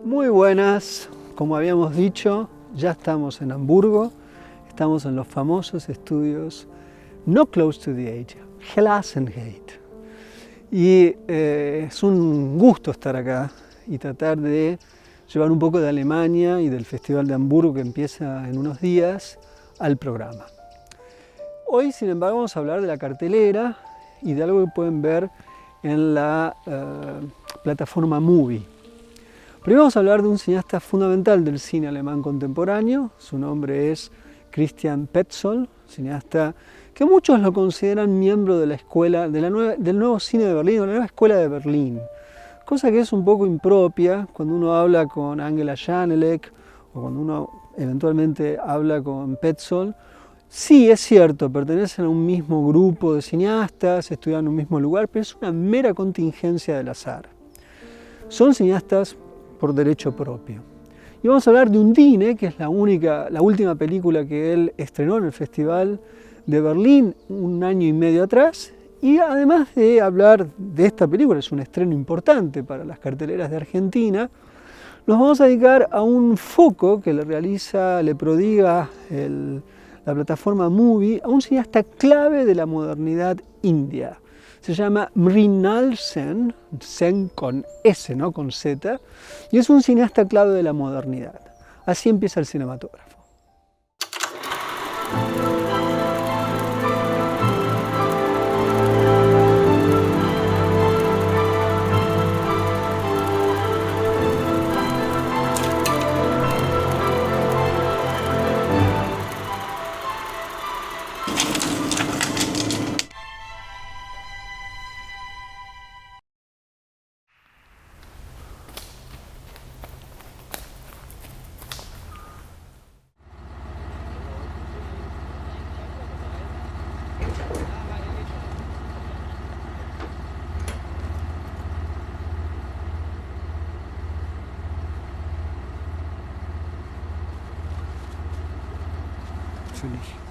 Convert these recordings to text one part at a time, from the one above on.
Muy buenas, como habíamos dicho, ya estamos en Hamburgo, estamos en los famosos estudios No Close to the Edge, Glassenheight. Y es un gusto estar acá y tratar de llevar un poco de Alemania y del Festival de Hamburgo que empieza en unos días al programa. Hoy, sin embargo, vamos a hablar de la cartelera y de algo que pueden ver en la plataforma Movie. Primero vamos a hablar de un cineasta fundamental del cine alemán contemporáneo. Su nombre es Christian Petzold, cineasta que muchos lo consideran miembro de la escuela del nuevo cine de Berlín, o la nueva escuela de Berlín, cosa que es un poco impropia cuando uno habla con Angela Janelek o cuando uno eventualmente habla con Petzold. Sí, es cierto, pertenecen a un mismo grupo de cineastas, estudian en un mismo lugar, pero es una mera contingencia del azar. Son cineastas por derecho propio. Y vamos a hablar de Undine, que es la última película que él estrenó en el Festival de Berlín un año y medio atrás. Y además de hablar de esta película, es un estreno importante para las carteleras de Argentina, nos vamos a dedicar a un foco que le prodiga la plataforma Movie a un cineasta clave de la modernidad india. Se llama Mrinal Sen, Sen con S, no con Z, y es un cineasta clave de la modernidad. Así empieza el cinematógrafo. Natürlich.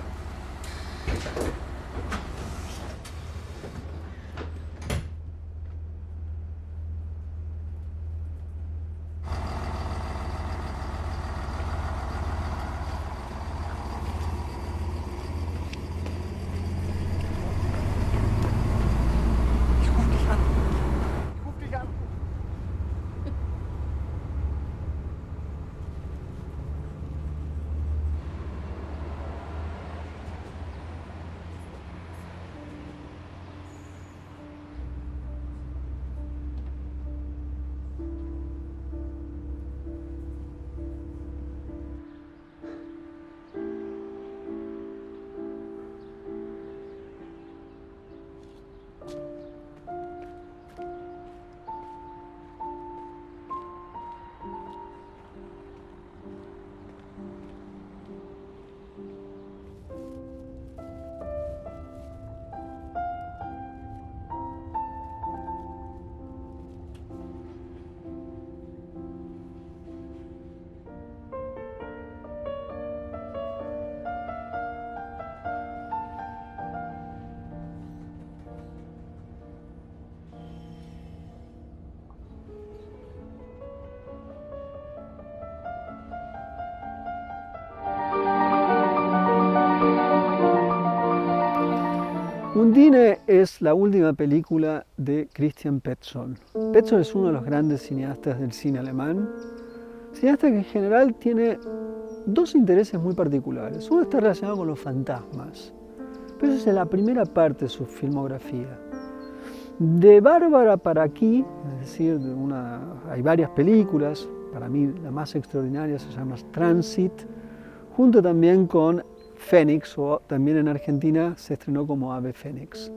Undine es la última película de Christian Petzold. Petzold es uno de los grandes cineastas del cine alemán, cineasta que en general tiene dos intereses muy particulares. Uno está relacionado con los fantasmas, pero eso es la primera parte de su filmografía. De Bárbara para aquí, es decir, hay varias películas, para mí la más extraordinaria se llama Transit, junto también con Fénix, o también en Argentina se estrenó como Ave Fénix.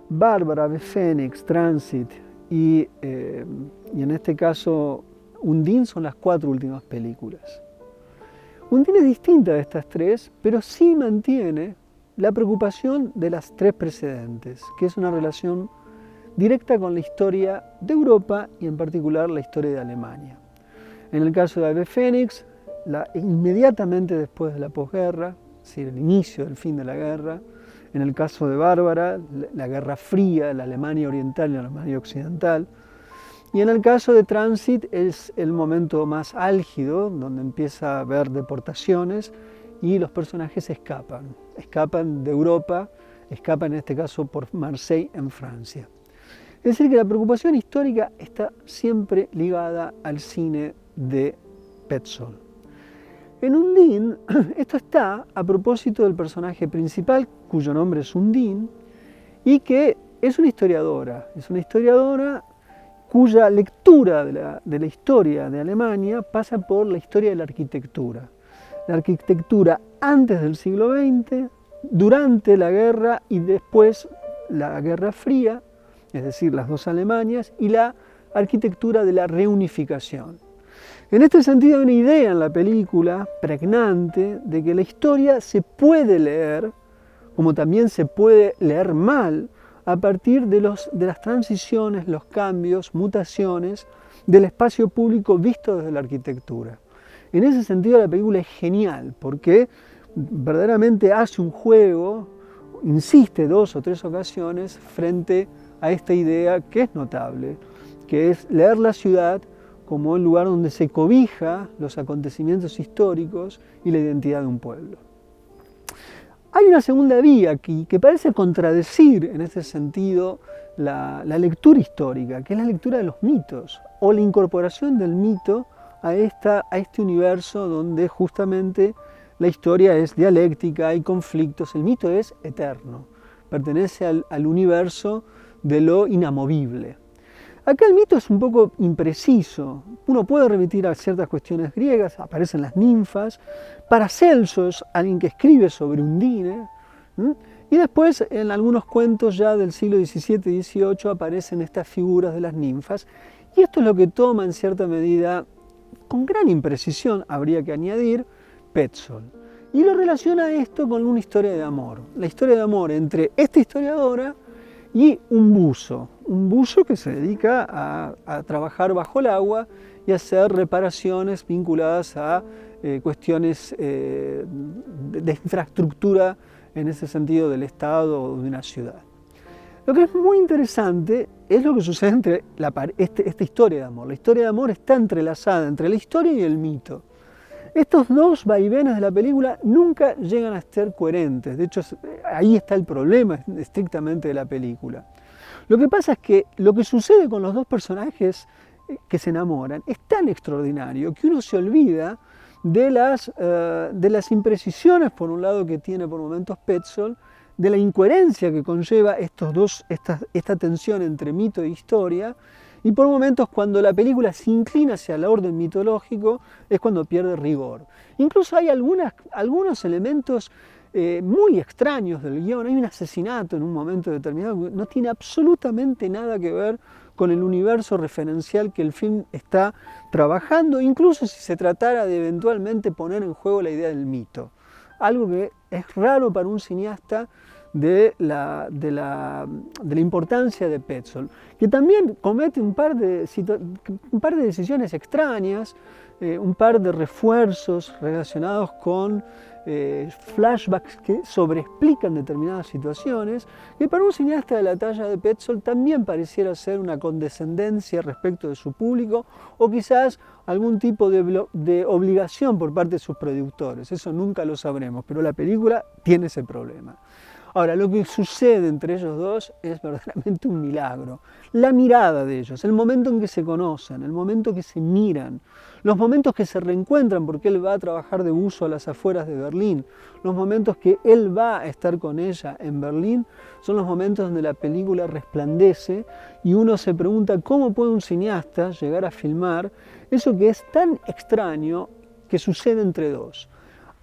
Bárbara, Ave Fénix, Transit y en este caso Undine son las 4 últimas películas. Undine es distinta de estas 3, pero sí mantiene la preocupación de las 3 precedentes, que es una relación directa con la historia de Europa y en particular la historia de Alemania. En el caso de Ave Fénix, inmediatamente después de la posguerra, es decir, el inicio del fin de la guerra. En el caso de Bárbara, la Guerra Fría, la Alemania Oriental y la Alemania Occidental. Y en el caso de Transit es el momento más álgido, donde empieza a haber deportaciones y los personajes escapan de Europa, escapan en este caso por Marseille en Francia. Es decir, que la preocupación histórica está siempre ligada al cine de Petzold. En Undine, esto está a propósito del personaje principal, cuyo nombre es Undine, y que es una historiadora cuya lectura de la historia de Alemania pasa por la historia de la arquitectura. La arquitectura antes del siglo XX, durante la guerra y después la Guerra Fría, es decir, las dos Alemanias, y la arquitectura de la reunificación. En este sentido hay una idea en la película pregnante de que la historia se puede leer, como también se puede leer mal, a partir de las transiciones, los cambios, mutaciones del espacio público visto desde la arquitectura. En ese sentido la película es genial porque verdaderamente hace un juego, insiste 2 o 3 ocasiones frente a esta idea que es notable, que es leer la ciudad como el lugar donde se cobija los acontecimientos históricos y la identidad de un pueblo. Hay una segunda vía aquí que parece contradecir en este sentido la lectura histórica, que es la lectura de los mitos o la incorporación del mito a este universo donde justamente la historia es dialéctica, hay conflictos, el mito es eterno, pertenece al universo de lo inamovible. Acá el mito es un poco impreciso, uno puede remitir a ciertas cuestiones griegas, aparecen las ninfas, Paracelso es alguien que escribe sobre Undine, y después en algunos cuentos ya del siglo XVII y XVIII aparecen estas figuras de las ninfas, y esto es lo que toma en cierta medida, con gran imprecisión habría que añadir, Petzold. Y lo relaciona esto con una historia de amor, la historia de amor entre esta historiadora y un buzo que se dedica a trabajar bajo el agua y a hacer reparaciones vinculadas a cuestiones de infraestructura en ese sentido del Estado o de una ciudad. Lo que es muy interesante es lo que sucede entre esta historia de amor. La historia de amor está entrelazada entre la historia y el mito. Estos dos vaivenes de la película nunca llegan a ser coherentes. De hecho, ahí está el problema estrictamente de la película. Lo que pasa es que lo que sucede con los dos personajes que se enamoran es tan extraordinario que uno se olvida de las imprecisiones, por un lado, que tiene por momentos Petzold, de la incoherencia que conlleva esta tensión entre mito e historia, y por momentos cuando la película se inclina hacia el orden mitológico es cuando pierde rigor. Incluso hay algunos elementos muy extraños del guión. Hay un asesinato en un momento determinado que no tiene absolutamente nada que ver con el universo referencial que el film está trabajando, incluso si se tratara de eventualmente poner en juego la idea del mito. Algo que es raro para un cineasta de la importancia de Petzold, que también comete un par de decisiones extrañas, un par de refuerzos relacionados con flashbacks que sobreexplican determinadas situaciones, que para un cineasta de la talla de Petzold también pareciera ser una condescendencia respecto de su público o quizás algún tipo de obligación por parte de sus productores. Eso nunca lo sabremos, pero la película tiene ese problema. Ahora, lo que sucede entre ellos dos es verdaderamente un milagro. La mirada de ellos, el momento en que se conocen, el momento que se miran, los momentos que se reencuentran porque él va a trabajar de buzo a las afueras de Berlín, los momentos que él va a estar con ella en Berlín, son los momentos donde la película resplandece y uno se pregunta cómo puede un cineasta llegar a filmar eso que es tan extraño que sucede entre dos.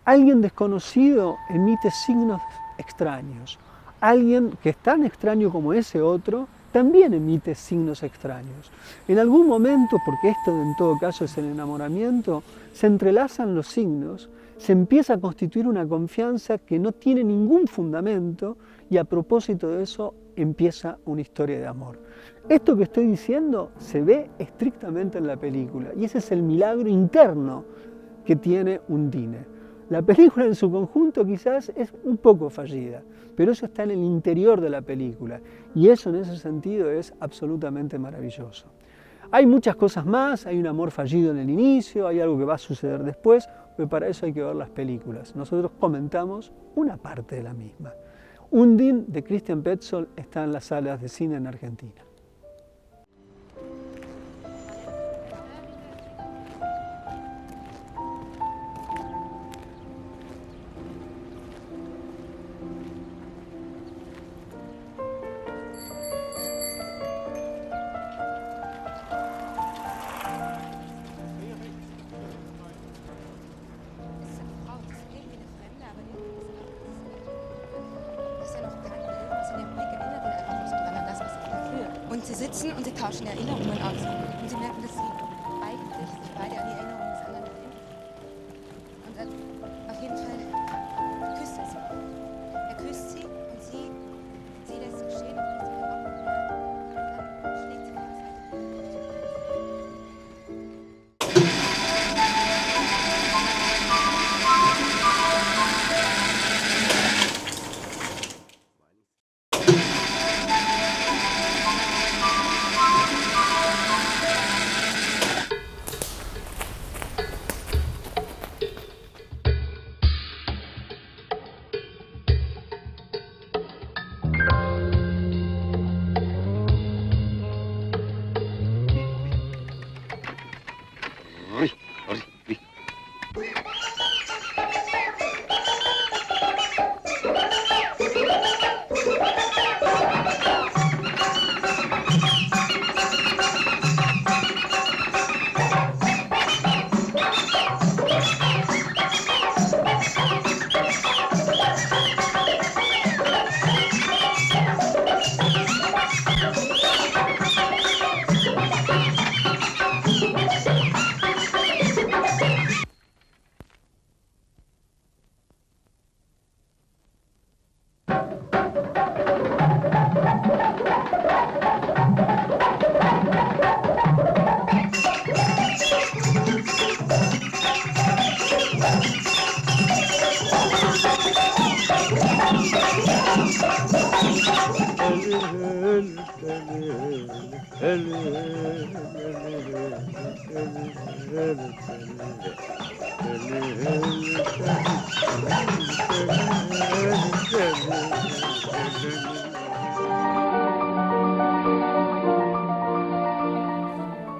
Alguien desconocido emite signos extraños. Alguien que es tan extraño como ese otro también emite signos extraños. En algún momento, porque esto en todo caso es el enamoramiento, se entrelazan los signos, se empieza a constituir una confianza que no tiene ningún fundamento y a propósito de eso empieza una historia de amor. Esto que estoy diciendo se ve estrictamente en la película y ese es el milagro interno que tiene Undine. La película en su conjunto quizás es un poco fallida, pero eso está en el interior de la película y eso en ese sentido es absolutamente maravilloso. Hay muchas cosas más, hay un amor fallido en el inicio, hay algo que va a suceder después, pero para eso hay que ver las películas. Nosotros comentamos una parte de la misma. Undine de Christian Petzold está en las salas de cine en Argentina. Und sie sitzen und sie tauschen Erinnerungen aus. Und sie merken, dass sie eigentlich sich beide an die Erinnerungen des anderen erinnern. Und dann, auf jeden Fall, küsst er sie. Er küsst sie und sie lässt sich stehen und lässt ihn auch. Und dann schlägt sie nach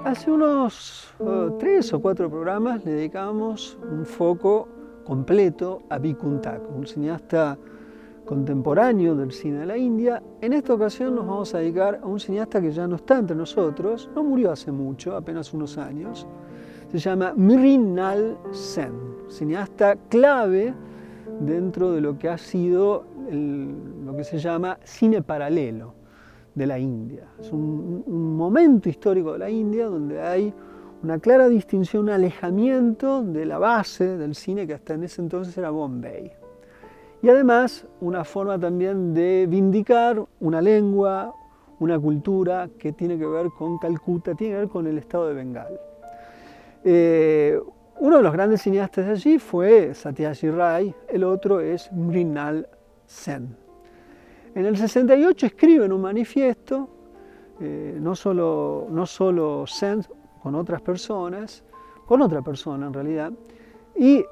Hace unos 3 o 4 programas le dedicamos un foco completo a Vikuntak, un cineasta contemporáneo del cine de la India. En esta ocasión nos vamos a dedicar a un cineasta que ya no está entre nosotros, no murió hace mucho, apenas unos años. Se llama Mrinal Sen, cineasta clave dentro de lo que ha sido lo que se llama cine paralelo de la India. Es un momento histórico de la India donde hay una clara distinción, un alejamiento de la base del cine que hasta en ese entonces era Bombay. Y además una forma también de vindicar una lengua, una cultura que tiene que ver con Calcuta, tiene que ver con el estado de Bengal. Uno de los grandes cineastas de allí fue Satyajit Ray, el otro es Mrinal Sen. En el 68 escriben un manifiesto, no solo Sen, con otras personas, con otra persona en realidad, Y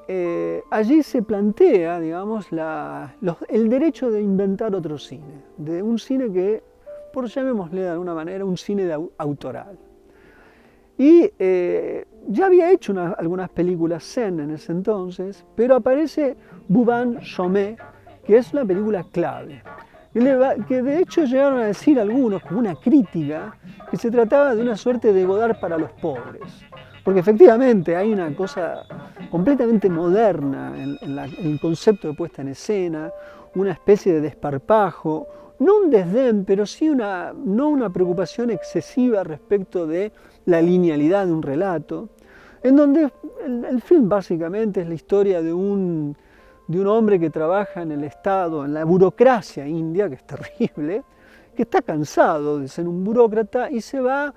allí se plantea, digamos, el derecho de inventar otro cine, de un cine que, por llamémosle de alguna manera, un cine autoral. Y ya había hecho algunas películas Sen en ese entonces, pero aparece Bhuvan Chomé, que es una película clave, que de hecho llegaron a decir algunos, como una crítica, que se trataba de una suerte de Godard para los pobres. Porque efectivamente hay una cosa completamente moderna en el concepto de puesta en escena, una especie de desparpajo, no un desdén, pero sí no una preocupación excesiva respecto de la linealidad de un relato, en donde el film básicamente es la historia de un hombre que trabaja en el Estado, en la burocracia india, que es terrible, que está cansado de ser un burócrata y se da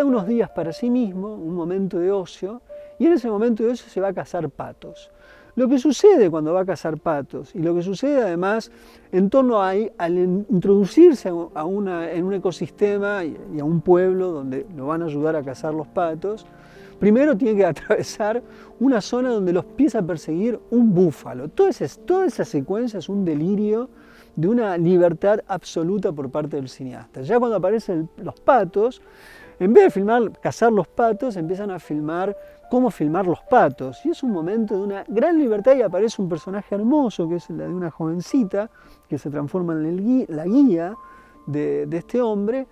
unos días para sí mismo, un momento de ocio, y en ese momento de ocio se va a cazar patos. Lo que sucede cuando va a cazar patos, y lo que sucede además en torno al introducirse en un ecosistema y a un pueblo donde lo van a ayudar a cazar los patos, primero tiene que atravesar una zona donde los empieza a perseguir un búfalo. Toda esa secuencia es un delirio de una libertad absoluta por parte del cineasta. Ya cuando aparecen los patos, en vez de cazar los patos, empiezan a filmar cómo filmar los patos. Y es un momento de una gran libertad y aparece un personaje hermoso, que es el de una jovencita, que se transforma en la guía de este hombre,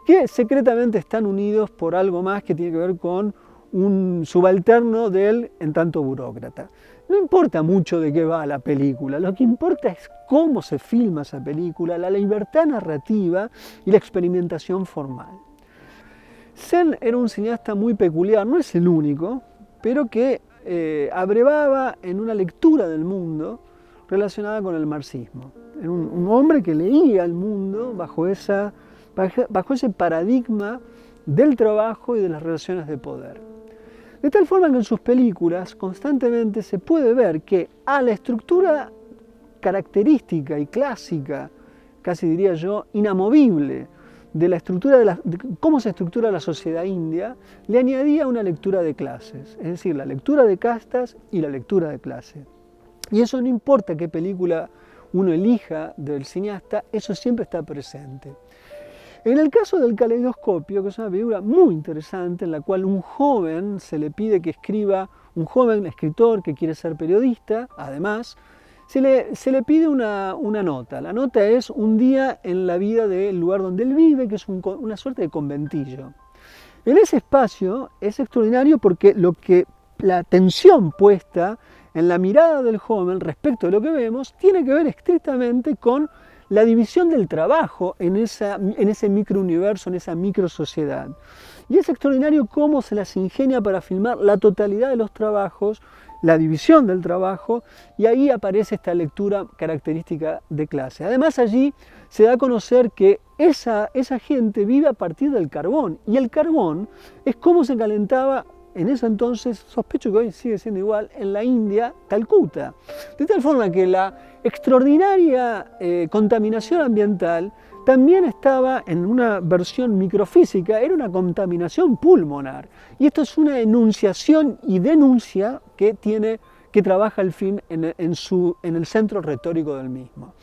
que secretamente están unidos por algo más que tiene que ver con un subalterno de él en tanto burócrata. No importa mucho de qué va la película, lo que importa es cómo se filma esa película, la libertad narrativa y la experimentación formal. Sen era un cineasta muy peculiar, no es el único, pero que abrevaba en una lectura del mundo relacionada con el marxismo. Era un hombre que leía el mundo bajo ese paradigma del trabajo y de las relaciones de poder. De tal forma que en sus películas constantemente se puede ver que a la estructura característica y clásica, casi diría yo, inamovible, de la estructura de cómo se estructura la sociedad india, le añadía una lectura de clases, es decir, la lectura de castas y la lectura de clase. Y eso no importa qué película uno elija del cineasta, eso siempre está presente. En el caso del Caleidoscopio, que es una película muy interesante, en la cual un joven se le pide que escriba, un joven escritor que quiere ser periodista, además, se le pide una nota. La nota es un día en la vida del lugar donde él vive, que es una suerte de conventillo. En ese espacio es extraordinario porque la atención puesta en la mirada del joven respecto de lo que vemos tiene que ver estrictamente con la división del trabajo en ese microuniverso, en esa microsociedad. Y es extraordinario cómo se las ingenia para filmar la totalidad de los trabajos, la división del trabajo, y ahí aparece esta lectura característica de clase. Además, allí se da a conocer que esa gente vive a partir del carbón, y el carbón es cómo se calentaba en ese entonces, sospecho que hoy sigue siendo igual, en la India, Calcuta. De tal forma que la extraordinaria contaminación ambiental también estaba en una versión microfísica, era una contaminación pulmonar. Y esto es una enunciación y denuncia que trabaja el film en el centro retórico del mismo.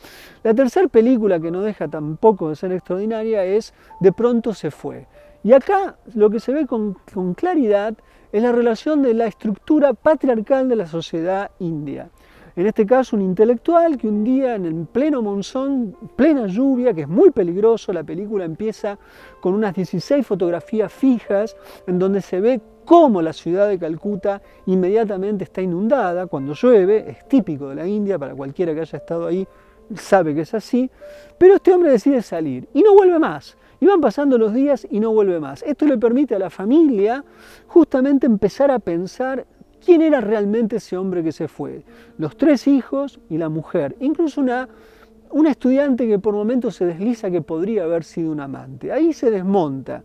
La tercera película, que no deja tampoco de ser extraordinaria, es De pronto se fue. Y acá lo que se ve con claridad es la relación de la estructura patriarcal de la sociedad india. En este caso, un intelectual que un día, en el pleno monzón, plena lluvia, que es muy peligroso, la película empieza con unas 16 fotografías fijas, en donde se ve cómo la ciudad de Calcuta inmediatamente está inundada cuando llueve, es típico de la India, para cualquiera que haya estado ahí sabe que es así, pero este hombre decide salir y no vuelve más. Y van pasando los días y no vuelve más. Esto le permite a la familia justamente empezar a pensar quién era realmente ese hombre que se fue. Los 3 hijos y la mujer. Incluso una estudiante que por momentos se desliza que podría haber sido un amante. Ahí se desmonta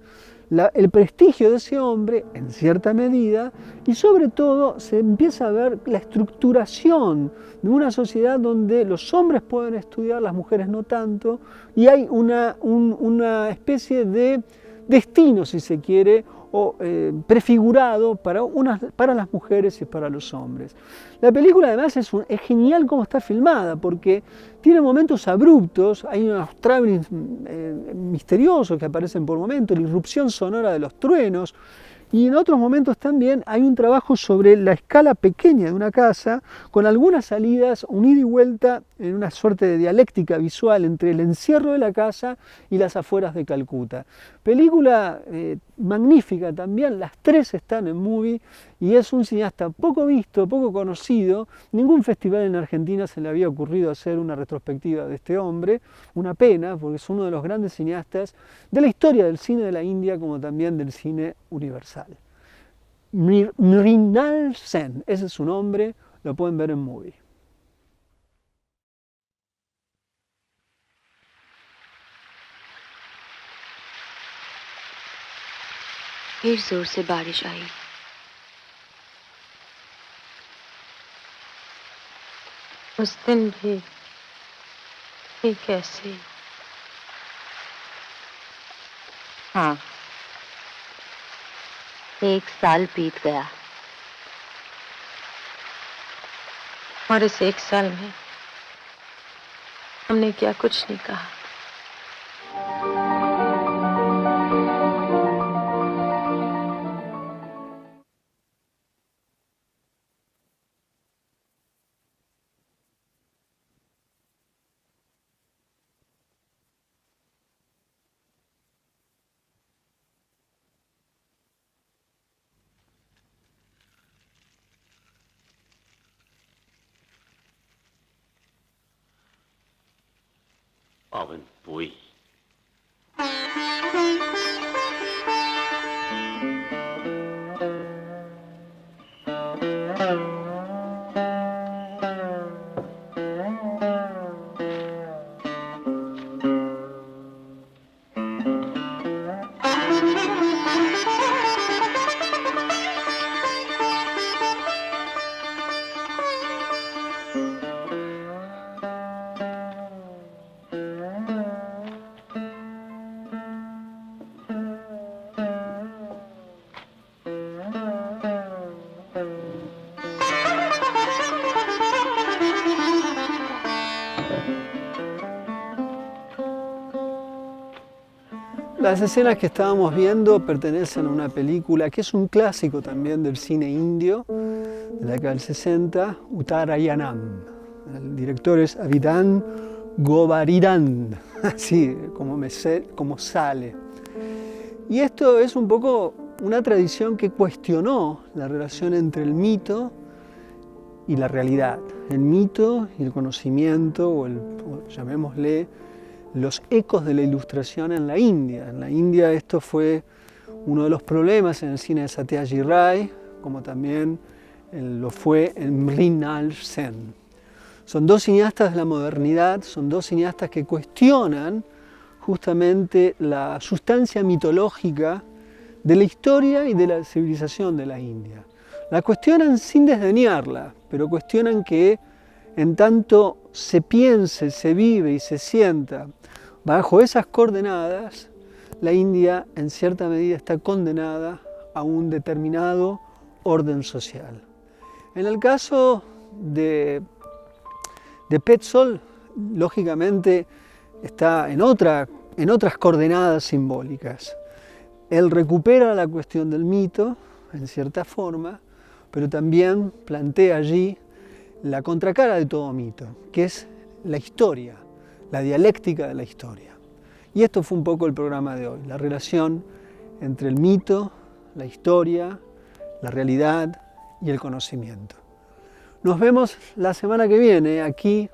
el prestigio de ese hombre en cierta medida y sobre todo se empieza a ver la estructuración de una sociedad donde los hombres pueden estudiar, las mujeres no tanto, y hay una especie de destino, si se quiere, o prefigurado para las mujeres y para los hombres. La película además es genial cómo está filmada, porque tiene momentos abruptos, hay unos travelings misteriosos que aparecen por momentos, la irrupción sonora de los truenos, y en otros momentos también hay un trabajo sobre la escala pequeña de una casa, con algunas salidas, un ida y vuelta en una suerte de dialéctica visual entre el encierro de la casa y las afueras de Calcuta. Película magnífica también, las tres están en Movie, y es un cineasta poco visto, poco conocido. Ningún festival en Argentina se le había ocurrido hacer una retrospectiva de este hombre, una pena, porque es uno de los grandes cineastas de la historia del cine de la India, como también del cine universal. Mrinal Sen, ese es su nombre, lo pueden ver en Movie. फिर जोर से बारिश आई। उस दिन भी ठीक ऐसे। हाँ, 1 साल बीत गया और इस 1 साल में हमने क्या कुछ नहीं कहा। Pavan Pui. Las escenas que estábamos viendo pertenecen a una película que es un clásico también del cine indio, de la década del 60, Uttarayanam. El director es Abhidan Govaridan, así como sale. Y esto es un poco una tradición que cuestionó la relación entre el mito y la realidad, el mito y el conocimiento, o llamémosle, los ecos de la ilustración en la India. En la India esto fue uno de los problemas en el cine de Satyajit Ray, como también lo fue en Mrinal Sen. Son dos cineastas de la modernidad, son dos cineastas que cuestionan justamente la sustancia mitológica de la historia y de la civilización de la India. La cuestionan sin desdeñarla, pero cuestionan que en tanto se piense, se vive y se sienta bajo esas coordenadas, la India en cierta medida está condenada a un determinado orden social. En el caso de Petzold, lógicamente está en otras coordenadas simbólicas. Él recupera la cuestión del mito, en cierta forma, pero también plantea allí la contracara de todo mito, que es la historia, la dialéctica de la historia. Y esto fue un poco el programa de hoy, la relación entre el mito, la historia, la realidad y el conocimiento. Nos vemos la semana que viene aquí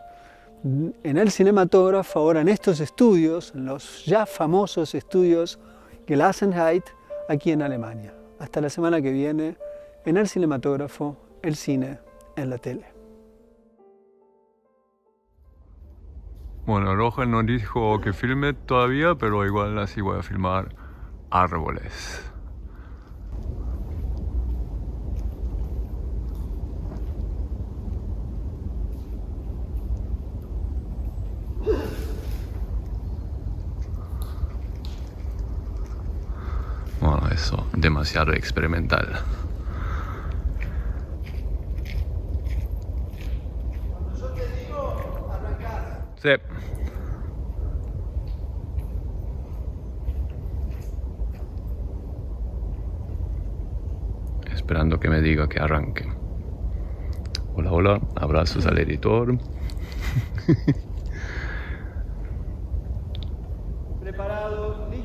en el cinematógrafo, ahora en estos estudios, en los ya famosos estudios Gelassenheit, aquí en Alemania. Hasta la semana que viene en el cinematógrafo, el cine en la tele. Bueno, Roger no dijo que filme todavía, pero igual así voy a filmar árboles. eso demasiado experimental. Cuando yo te digo, arrancás. Sí. Esperando que me diga que arranque. Hola, hola, abrazos al editor. Preparados, listos.